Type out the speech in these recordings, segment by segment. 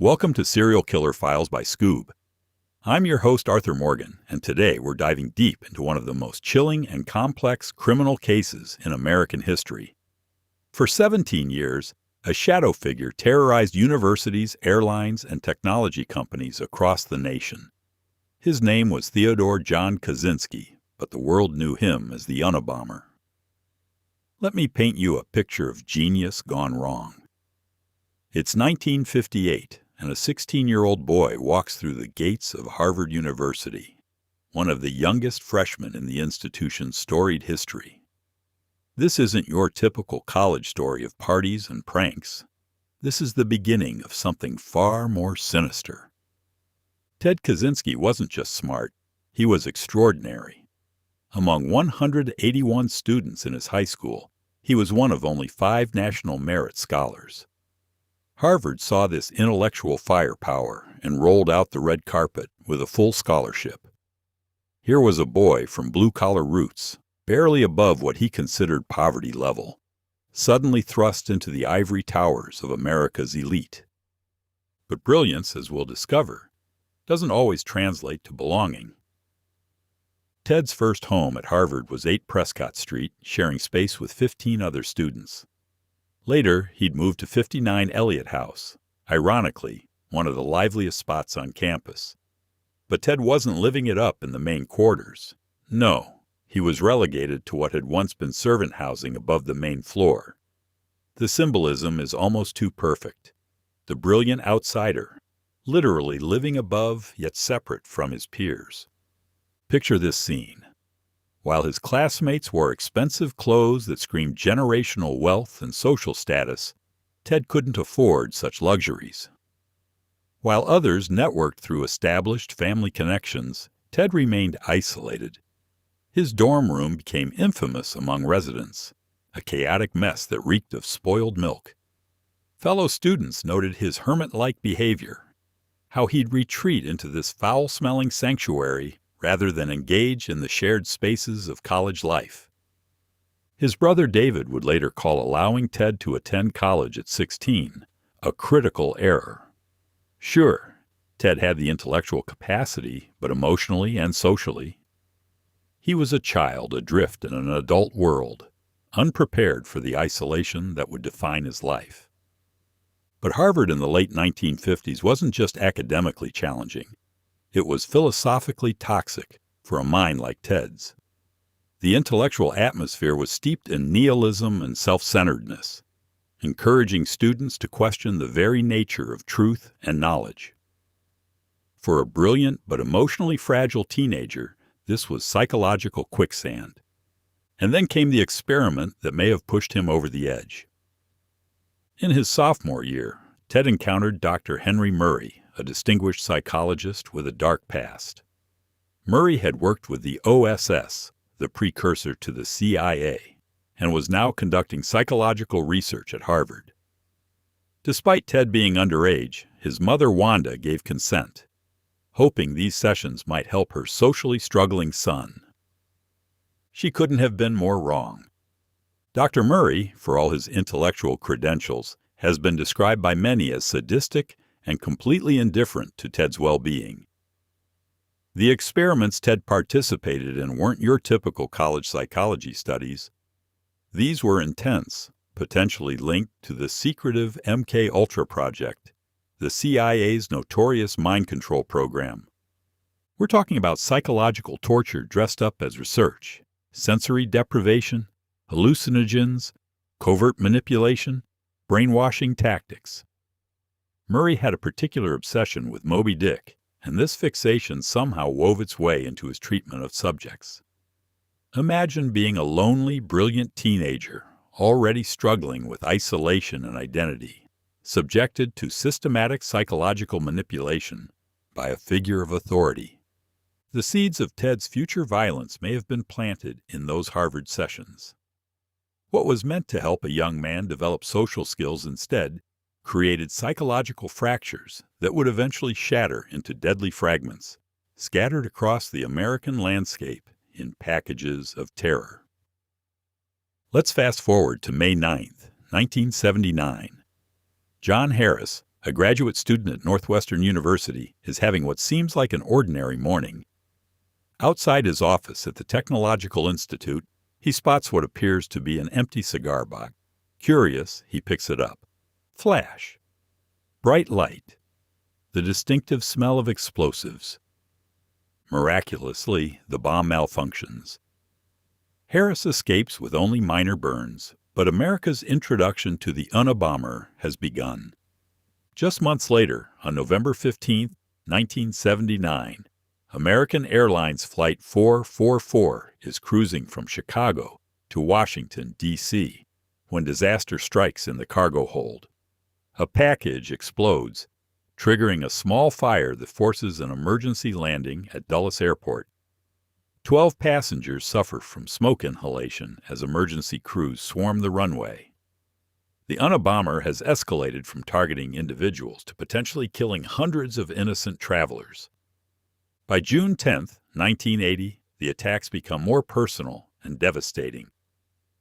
Welcome to Serial Killer Files by Skoob. I'm your host, Arthur Morgan, and today we're diving deep into one of the most chilling and complex criminal cases in American history. For 17 years, a shadow figure terrorized universities, airlines, and technology companies across the nation. His name was Theodore John Kaczynski, but the world knew him as the Unabomber. Let me paint you a picture of genius gone wrong. It's 1958, and a 16-year-old boy walks through the gates of Harvard University, one of the youngest freshmen in the institution's storied history. This isn't your typical college story of parties and pranks. This is the beginning of something far more sinister. Ted Kaczynski wasn't just smart, he was extraordinary. Among 181 students in his high school, he was one of only 5 National Merit Scholars. Harvard saw this intellectual firepower and rolled out the red carpet with a full scholarship. Here was a boy from blue-collar roots, barely above what he considered poverty level, suddenly thrust into the ivory towers of America's elite. But brilliance, as we'll discover, doesn't always translate to belonging. Ted's first home at Harvard was 8 Prescott Street, sharing space with 15 other students. Later, he'd moved to 59 Eliot House, ironically, one of the liveliest spots on campus. But Ted wasn't living it up in the main quarters. No, he was relegated to what had once been servant housing above the main floor. The symbolism is almost too perfect. The brilliant outsider, literally living above yet separate from his peers. Picture this scene. While his classmates wore expensive clothes that screamed generational wealth and social status, Ted couldn't afford such luxuries. While others networked through established family connections, Ted remained isolated. His dorm room became infamous among residents, a chaotic mess that reeked of spoiled milk. Fellow students noted his hermit-like behavior, how he'd retreat into this foul-smelling sanctuary rather than engage in the shared spaces of college life. His brother David would later call allowing Ted to attend college at 16 a critical error. Sure, Ted had the intellectual capacity, but emotionally and socially, he was a child adrift in an adult world, unprepared for the isolation that would define his life. But Harvard in the late 1950s wasn't just academically challenging. It was philosophically toxic for a mind like Ted's. The intellectual atmosphere was steeped in nihilism and self-centeredness, encouraging students to question the very nature of truth and knowledge. For a brilliant but emotionally fragile teenager, this was psychological quicksand. And then came the experiment that may have pushed him over the edge. In his sophomore year, Ted encountered Dr. Henry Murray, a distinguished psychologist with a dark past. Murray had worked with the OSS, the precursor to the CIA, and was now conducting psychological research at Harvard. Despite Ted being underage, his mother Wanda gave consent, hoping these sessions might help her socially struggling son. She couldn't have been more wrong. Dr. Murray, for all his intellectual credentials, has been described by many as sadistic and completely indifferent to Ted's well-being. The experiments Ted participated in weren't your typical college psychology studies. These were intense, potentially linked to the secretive MKUltra project, the CIA's notorious mind control program. We're talking about psychological torture dressed up as research, sensory deprivation, hallucinogens, covert manipulation, brainwashing tactics. Murray had a particular obsession with Moby Dick, and this fixation somehow wove its way into his treatment of subjects. Imagine being a lonely, brilliant teenager, already struggling with isolation and identity, subjected to systematic psychological manipulation by a figure of authority. The seeds of Ted's future violence may have been planted in those Harvard sessions. What was meant to help a young man develop social skills instead created psychological fractures that would eventually shatter into deadly fragments, scattered across the American landscape in packages of terror. Let's fast forward to May 9th, 1979. John Harris, A graduate student at Northwestern University is having what seems like an ordinary morning. Outside his office at the Technological Institute, he spots what appears to be an empty cigar box. Curious, he picks it up. Flash. Bright light. The distinctive smell of explosives. Miraculously, the bomb malfunctions. Harris escapes with only minor burns, but America's introduction to the Unabomber has begun. Just months later, on November 15, 1979, American Airlines Flight 444 is cruising from Chicago to Washington, D.C., when disaster strikes in the cargo hold. A package explodes, triggering a small fire that forces an emergency landing at Dulles Airport. 12 passengers suffer from smoke inhalation as emergency crews swarm the runway. The Unabomber has escalated from targeting individuals to potentially killing hundreds of innocent travelers. By June 10, 1980, the attacks become more personal and devastating.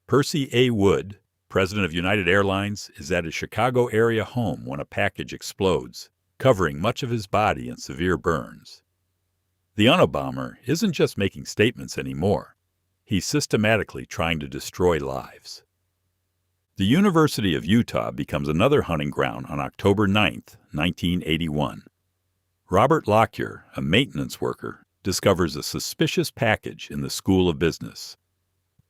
Percy A. Wood, president of United Airlines, is at his Chicago area home when a package explodes, covering much of his body in severe burns. The Unabomber isn't just making statements anymore. He's systematically trying to destroy lives. The University of Utah becomes another hunting ground on October 9, 1981. Robert Lockyer, a maintenance worker, discovers a suspicious package in the School of Business.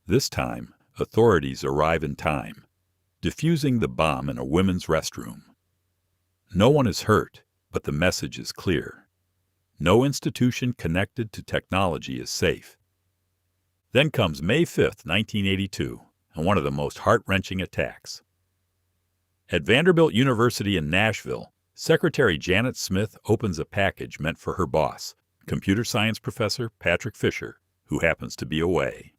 This time, authorities arrive in time, defusing the bomb in a women's restroom. No one is hurt, but the message is clear. No institution connected to technology is safe. Then comes May 5, 1982, and one of the most heart-wrenching attacks. At Vanderbilt University in Nashville, Secretary Janet Smith opens a package meant for her boss, computer science professor Patrick Fisher, who happens to be away.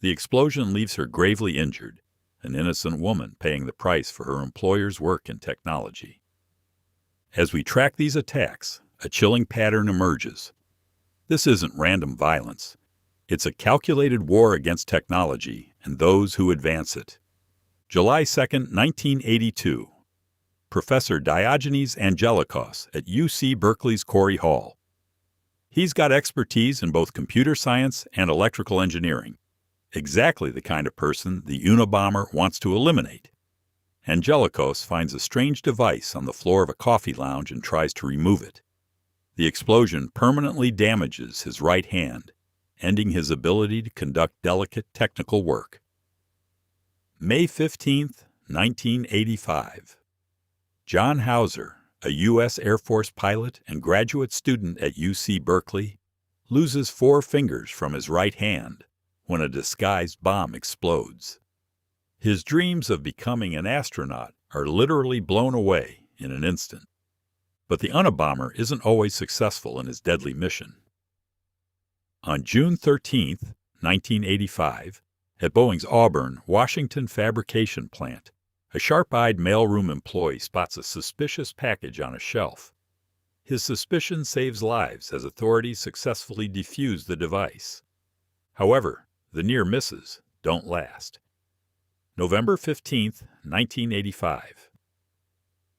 The explosion leaves her gravely injured, an innocent woman paying the price for her employer's work in technology. As we track these attacks, a chilling pattern emerges. This isn't random violence. It's a calculated war against technology and those who advance it. July 2, 1982. Professor Diogenes Angelikos at UC Berkeley's Corey Hall. He's got expertise in both computer science and electrical engineering, exactly the kind of person the Unabomber wants to eliminate. Angelikos finds a strange device on the floor of a coffee lounge and tries to remove it. The explosion permanently damages his right hand, ending his ability to conduct delicate technical work. May 15, 1985. John Hauser, a U.S. Air Force pilot and graduate student at UC Berkeley, loses 4 fingers from his right hand when a disguised bomb explodes. His dreams of becoming an astronaut are literally blown away in an instant. But the Unabomber isn't always successful in his deadly mission. On June 13, 1985, at Boeing's Auburn, Washington fabrication plant, a sharp-eyed mailroom employee spots a suspicious package on a shelf. His suspicion saves lives as authorities successfully defuse the device. However, the near misses don't last. November 15, 1985.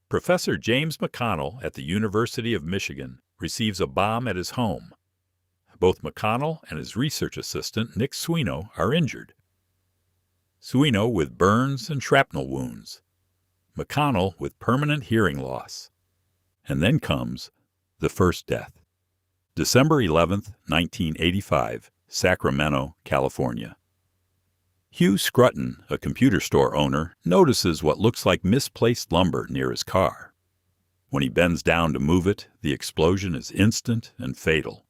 Professor James McConnell at the University of Michigan receives a bomb at his home. Both McConnell and his research assistant, Nick Sweeney, are injured. Sweeney with burns and shrapnel wounds. McConnell with permanent hearing loss. And then comes the first death. December 11, 1985, Sacramento, California. Hugh Scruton, a computer store owner, notices what looks like misplaced lumber near his car. When he bends down to move it, the explosion is instant and fatal.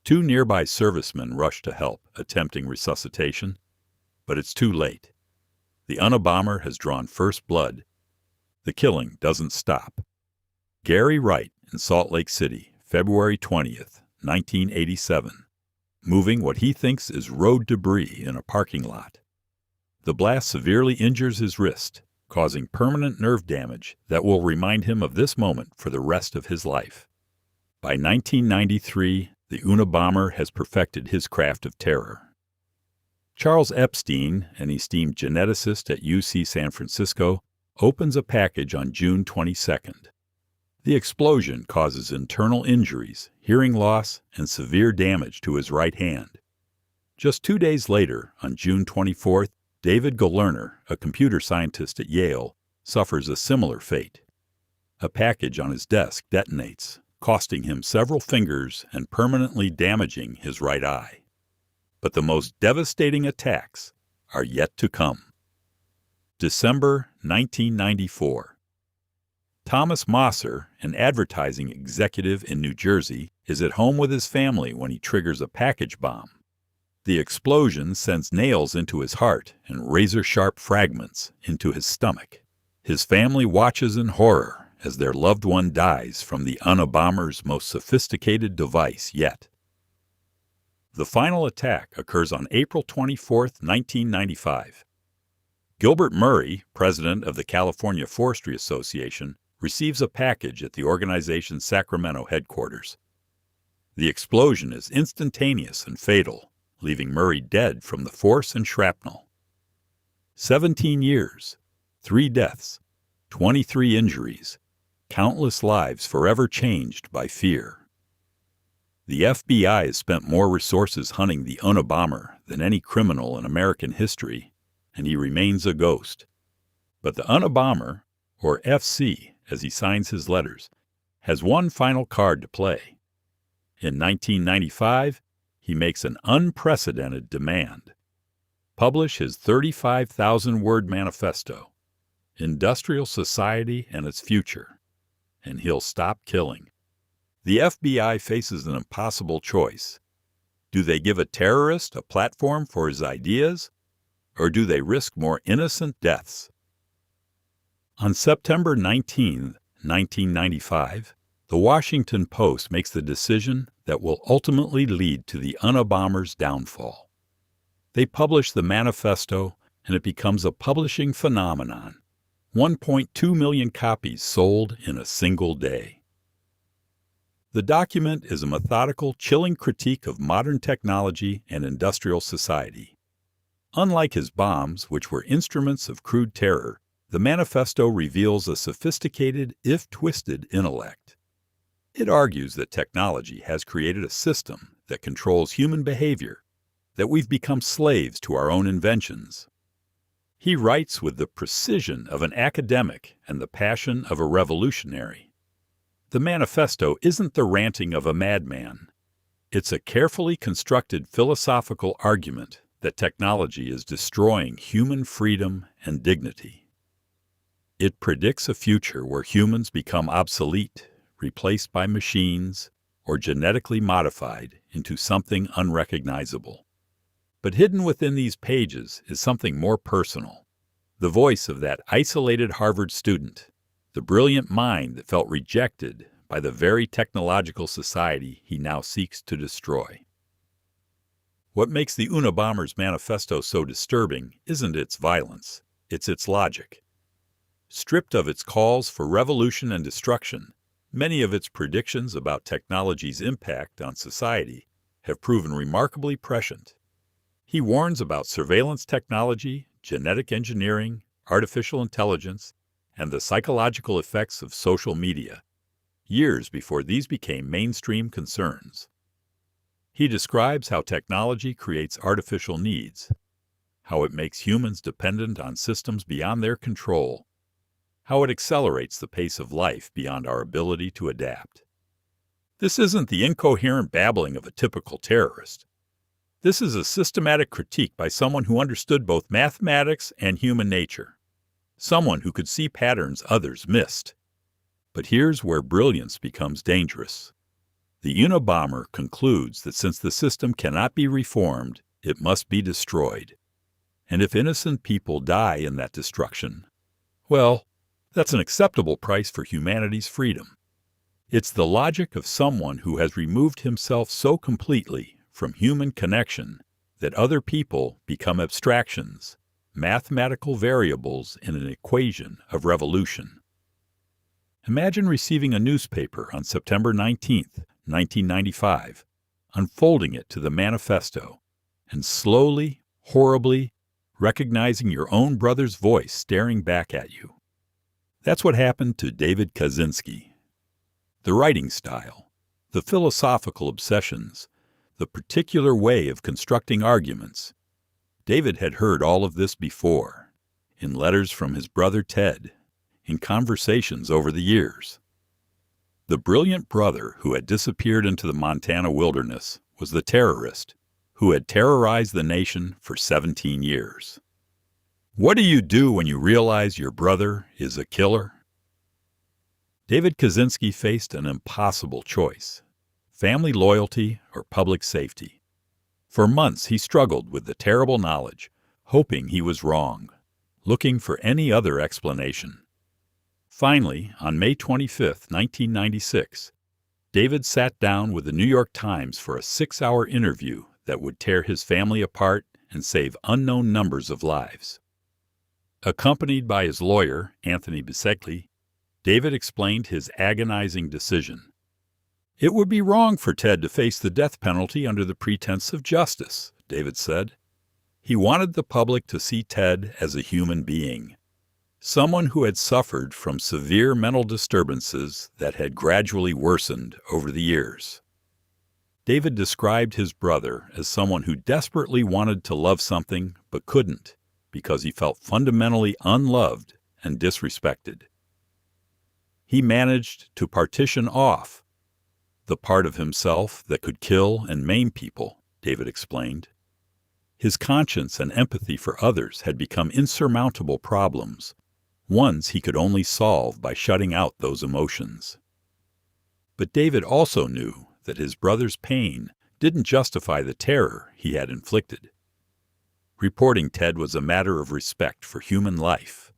2 nearby servicemen rush to help, attempting resuscitation, but it's too late. The Unabomber has drawn first blood. The killing doesn't stop. Gary Wright in Salt Lake City, February 20th, 1987, moving what he thinks is road debris in a parking lot. The blast severely injures his wrist, causing permanent nerve damage that will remind him of this moment for the rest of his life. By 1993, the Unabomber has perfected his craft of terror. Charles Epstein, an esteemed geneticist at UC San Francisco, opens a package on June 22nd. The explosion causes internal injuries, hearing loss, and severe damage to his right hand. Just 2 days later, on June 24th, David Golerner, a computer scientist at Yale, suffers a similar fate. A package on his desk detonates, costing him several fingers and permanently damaging his right eye. But the most devastating attacks are yet to come. December 1994. Thomas Mosser, an advertising executive in New Jersey, is at home with his family when he triggers a package bomb. The explosion sends nails into his heart and razor-sharp fragments into his stomach. His family watches in horror as their loved one dies from the Unabomber's most sophisticated device yet. The final attack occurs on April 24, 1995. Gilbert Murray, president of the California Forestry Association, receives a package at the organization's Sacramento headquarters. The explosion is instantaneous and fatal, leaving Murray dead from the force and shrapnel. 17 years, 3 deaths, 23 injuries, countless lives forever changed by fear. The FBI has spent more resources hunting the Unabomber than any criminal in American history, and he remains a ghost. But the Unabomber, or FC as he signs his letters, has one final card to play. In 1995, he makes an unprecedented demand. Publish his 35,000-word manifesto, Industrial Society and Its Future, and he'll stop killing. The FBI faces an impossible choice. Do they give a terrorist a platform for his ideas, or do they risk more innocent deaths? On September 19, 1995, the Washington Post makes the decision that will ultimately lead to the Unabomber's downfall. They publish the manifesto, and it becomes a publishing phenomenon. 1.2 million copies sold in a single day. The document is a methodical, chilling critique of modern technology and industrial society. Unlike his bombs, which were instruments of crude terror, the manifesto reveals a sophisticated, if twisted, intellect. It argues that technology has created a system that controls human behavior, that we've become slaves to our own inventions. He writes with the precision of an academic and the passion of a revolutionary. The manifesto isn't the ranting of a madman. It's a carefully constructed philosophical argument that technology is destroying human freedom and dignity. It predicts a future where humans become obsolete, replaced by machines, or genetically modified into something unrecognizable. But hidden within these pages is something more personal. The voice of that isolated Harvard student, the brilliant mind that felt rejected by the very technological society he now seeks to destroy. What makes the Unabomber's manifesto so disturbing isn't its violence, it's its logic. Stripped of its calls for revolution and destruction, many of its predictions about technology's impact on society have proven remarkably prescient. He warns about surveillance technology, genetic engineering, artificial intelligence, and the psychological effects of social media, years before these became mainstream concerns. He describes how technology creates artificial needs, how it makes humans dependent on systems beyond their control, how it accelerates the pace of life beyond our ability to adapt. This isn't the incoherent babbling of a typical terrorist. This is a systematic critique by someone who understood both mathematics and human nature, someone who could see patterns others missed. But here's where brilliance becomes dangerous. The Unabomber concludes that since the system cannot be reformed, it must be destroyed. And if innocent people die in that destruction, well, that's an acceptable price for humanity's freedom. It's the logic of someone who has removed himself so completely from human connection that other people become abstractions, mathematical variables in an equation of revolution. Imagine receiving a newspaper on September 19, 1995, unfolding it to the manifesto, and slowly, horribly, recognizing your own brother's voice staring back at you. That's what happened to David Kaczynski. The writing style, the philosophical obsessions, the particular way of constructing arguments. David had heard all of this before, in letters from his brother Ted, in conversations over the years. The brilliant brother who had disappeared into the Montana wilderness was the terrorist who had terrorized the nation for 17 years. What do you do when you realize your brother is a killer? David Kaczynski faced an impossible choice: family loyalty or public safety. For months he struggled with the terrible knowledge, hoping he was wrong, looking for any other explanation. Finally, on May 25, 1996, David sat down with the New York Times for a 6-hour interview that would tear his family apart and save unknown numbers of lives. Accompanied by his lawyer, Anthony Bisegli, David explained his agonizing decision. It would be wrong for Ted to face the death penalty under the pretense of justice, David said. He wanted the public to see Ted as a human being, someone who had suffered from severe mental disturbances that had gradually worsened over the years. David described his brother as someone who desperately wanted to love something but couldn't because he felt fundamentally unloved and disrespected. He managed to partition off the part of himself that could kill and maim people, David explained. His conscience and empathy for others had become insurmountable problems, ones he could only solve by shutting out those emotions. But David also knew that his brother's pain didn't justify the terror he had inflicted. Reporting Ted was a matter of respect for human life,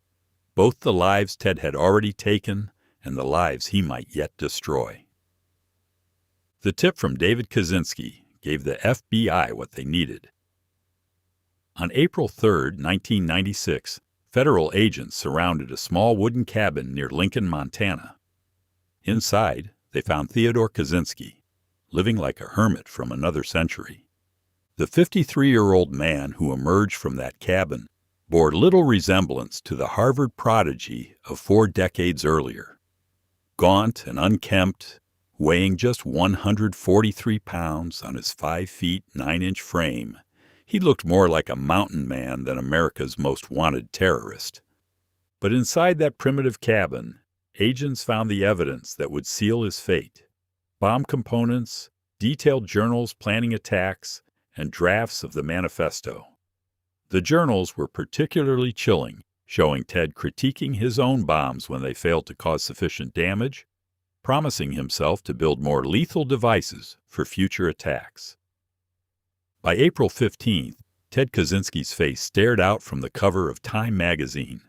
both the lives Ted had already taken and the lives he might yet destroy. The tip from David Kaczynski gave the FBI what they needed. On April 3, 1996, federal agents surrounded a small wooden cabin near Lincoln, Montana. Inside, they found Theodore Kaczynski, living like a hermit from another century. The 53-year-old man who emerged from that cabin bore little resemblance to the Harvard prodigy of 4 decades earlier. Gaunt and unkempt, weighing just 143 pounds on his 5 feet 9-inch frame, he looked more like a mountain man than America's most wanted terrorist. But inside that primitive cabin, agents found the evidence that would seal his fate: bomb components, detailed journals planning attacks, and drafts of the manifesto. The journals were particularly chilling, showing Ted critiquing his own bombs when they failed to cause sufficient damage, promising himself to build more lethal devices for future attacks. By April 15th, Ted Kaczynski's face stared out from the cover of Time magazine.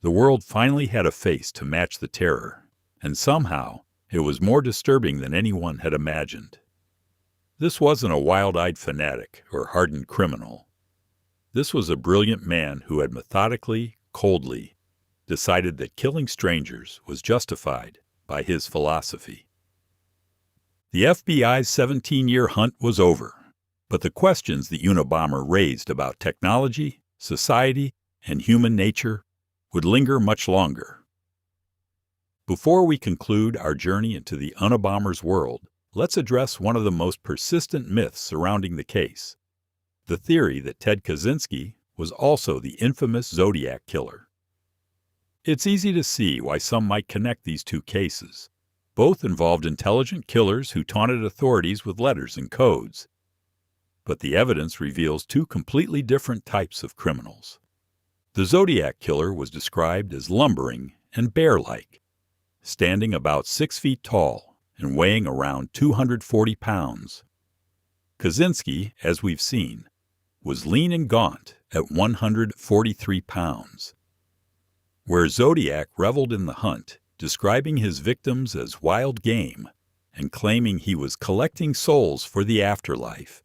The world finally had a face to match the terror, and somehow it was more disturbing than anyone had imagined. This wasn't a wild-eyed fanatic or hardened criminal. This was a brilliant man who had methodically, coldly, decided that killing strangers was justified by his philosophy. The FBI's 17-year hunt was over, but the questions the Unabomber raised about technology, society, and human nature would linger much longer. Before we conclude our journey into the Unabomber's world, let's address one of the most persistent myths surrounding the case: the theory that Ted Kaczynski was also the infamous Zodiac killer. It's easy to see why some might connect these two cases. Both involved intelligent killers who taunted authorities with letters and codes. But the evidence reveals two completely different types of criminals. The Zodiac killer was described as lumbering and bear-like, standing about 6 feet tall and weighing around 240 pounds. Kaczynski, as we've seen, was lean and gaunt at 143 pounds. Where Zodiac reveled in the hunt, describing his victims as wild game and claiming he was collecting souls for the afterlife,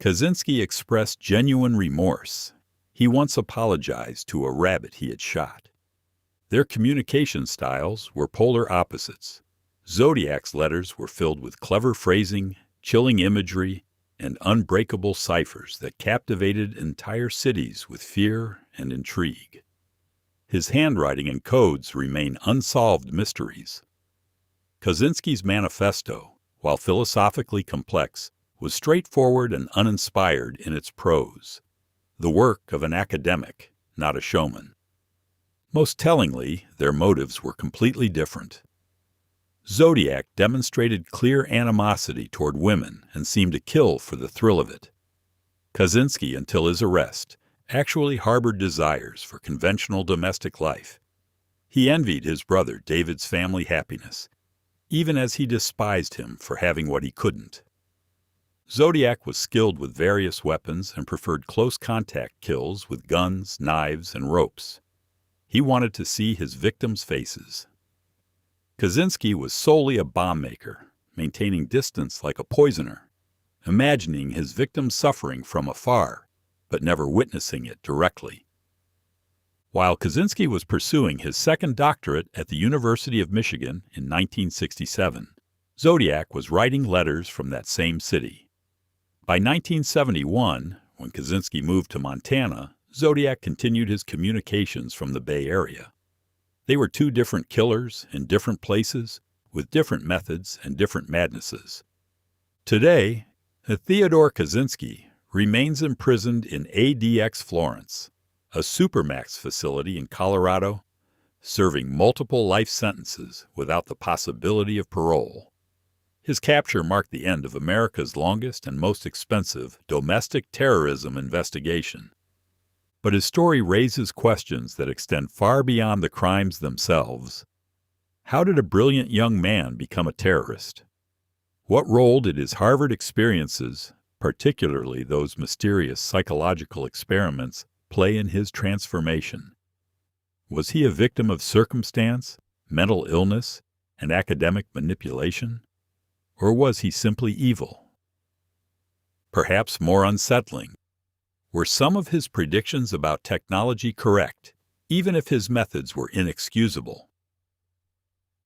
Kaczynski expressed genuine remorse. He once apologized to a rabbit he had shot. Their communication styles were polar opposites. Zodiac's letters were filled with clever phrasing, chilling imagery, and unbreakable ciphers that captivated entire cities with fear and intrigue. His handwriting and codes remain unsolved mysteries. Kaczynski's manifesto, while philosophically complex, was straightforward and uninspired in its prose, the work of an academic, not a showman. Most tellingly, their motives were completely different. Zodiac demonstrated clear animosity toward women and seemed to kill for the thrill of it. Kaczynski, until his arrest, actually harbored desires for conventional domestic life. He envied his brother David's family happiness, even as he despised him for having what he couldn't. Zodiac was skilled with various weapons and preferred close-contact kills with guns, knives, and ropes. He wanted to see his victims' faces. Kaczynski was solely a bomb maker, maintaining distance like a poisoner, imagining his victims suffering from afar, but never witnessing it directly. While Kaczynski was pursuing his second doctorate at the University of Michigan in 1967, Zodiac was writing letters from that same city. By 1971, when Kaczynski moved to Montana, Zodiac continued his communications from the Bay Area. They were two different killers in different places, with different methods and different madnesses. Today, Theodore Kaczynski remains imprisoned in ADX Florence, a supermax facility in Colorado, serving multiple life sentences without the possibility of parole. His capture marked the end of America's longest and most expensive domestic terrorism investigation. But his story raises questions that extend far beyond the crimes themselves. How did a brilliant young man become a terrorist? What role did his Harvard experiences, particularly those mysterious psychological experiments, play in his transformation? Was he a victim of circumstance, mental illness, and academic manipulation? Or was he simply evil? Perhaps more unsettling, were some of his predictions about technology correct, even if his methods were inexcusable?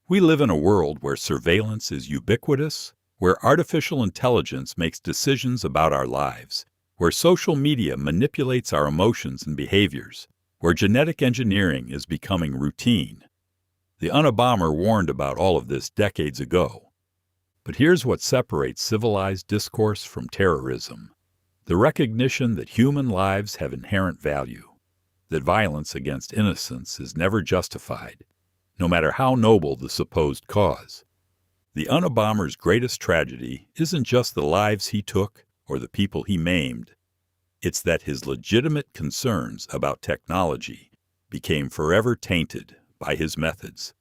We live in a world where surveillance is ubiquitous, where artificial intelligence makes decisions about our lives, where social media manipulates our emotions and behaviors, where genetic engineering is becoming routine. The Unabomber warned about all of this decades ago. But here's what separates civilized discourse from terrorism: the recognition that human lives have inherent value, that violence against innocence is never justified, no matter how noble the supposed cause. The Unabomber's greatest tragedy isn't just the lives he took or the people he maimed. It's that his legitimate concerns about technology became forever tainted by his methods.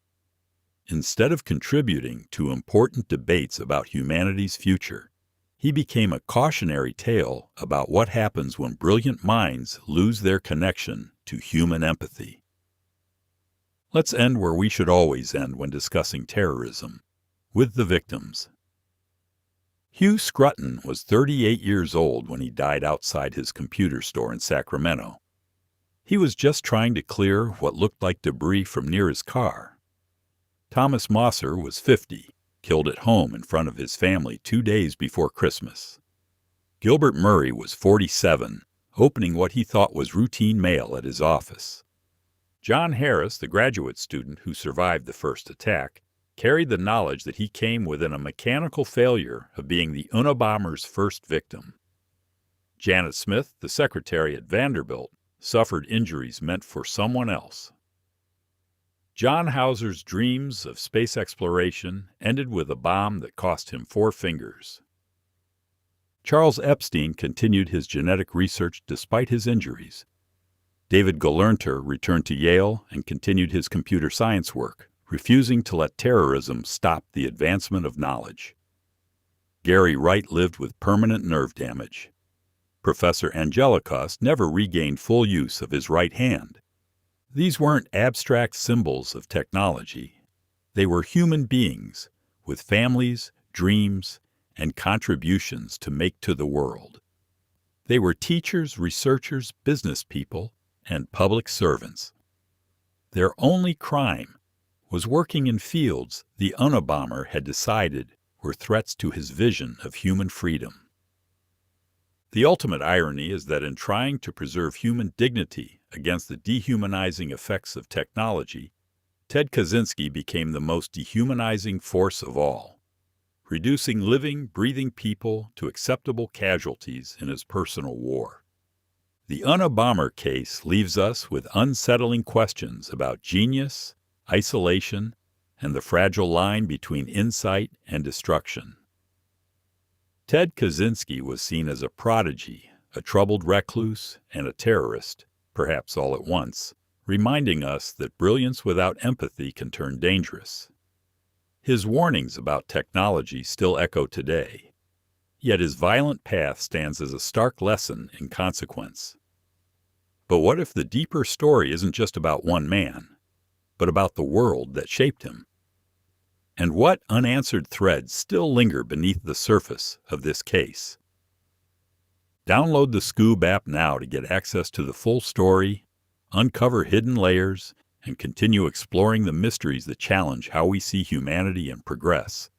Instead of contributing to important debates about humanity's future, he became a cautionary tale about what happens when brilliant minds lose their connection to human empathy. Let's end where we should always end when discussing terrorism, with the victims. Hugh Scruton was 38 years old when he died outside his computer store in Sacramento. He was just trying to clear what looked like debris from near his car. Thomas Mosser was 50, killed at home in front of his family 2 days before Christmas. Gilbert Murray was 47, opening what he thought was routine mail at his office. John Harris, the graduate student who survived the first attack, carried the knowledge that he came within a mechanical failure of being the Unabomber's first victim. Janet Smith, the secretary at Vanderbilt, suffered injuries meant for someone else. John Hauser's dreams of space exploration ended with a bomb that cost him 4 fingers. Charles Epstein continued his genetic research despite his injuries. David Gelernter returned to Yale and continued his computer science work, refusing to let terrorism stop the advancement of knowledge. Gary Wright lived with permanent nerve damage. Professor Angelikos never regained full use of his right hand. These weren't abstract symbols of technology. They were human beings with families, dreams, and contributions to make to the world. They were teachers, researchers, business people, and public servants. Their only crime was working in fields the Unabomber had decided were threats to his vision of human freedom. The ultimate irony is that in trying to preserve human dignity against the dehumanizing effects of technology, Ted Kaczynski became the most dehumanizing force of all, reducing living, breathing people to acceptable casualties in his personal war. The Unabomber case leaves us with unsettling questions about genius, isolation, and the fragile line between insight and destruction. Ted Kaczynski was seen as a prodigy, a troubled recluse, and a terrorist, perhaps all at once, reminding us that brilliance without empathy can turn dangerous. His warnings about technology still echo today, yet his violent path stands as a stark lesson in consequence. But what if the deeper story isn't just about one man, but about the world that shaped him? And what unanswered threads still linger beneath the surface of this case? Download the Skoob app now to get access to the full story, uncover hidden layers, and continue exploring the mysteries that challenge how we see humanity and progress.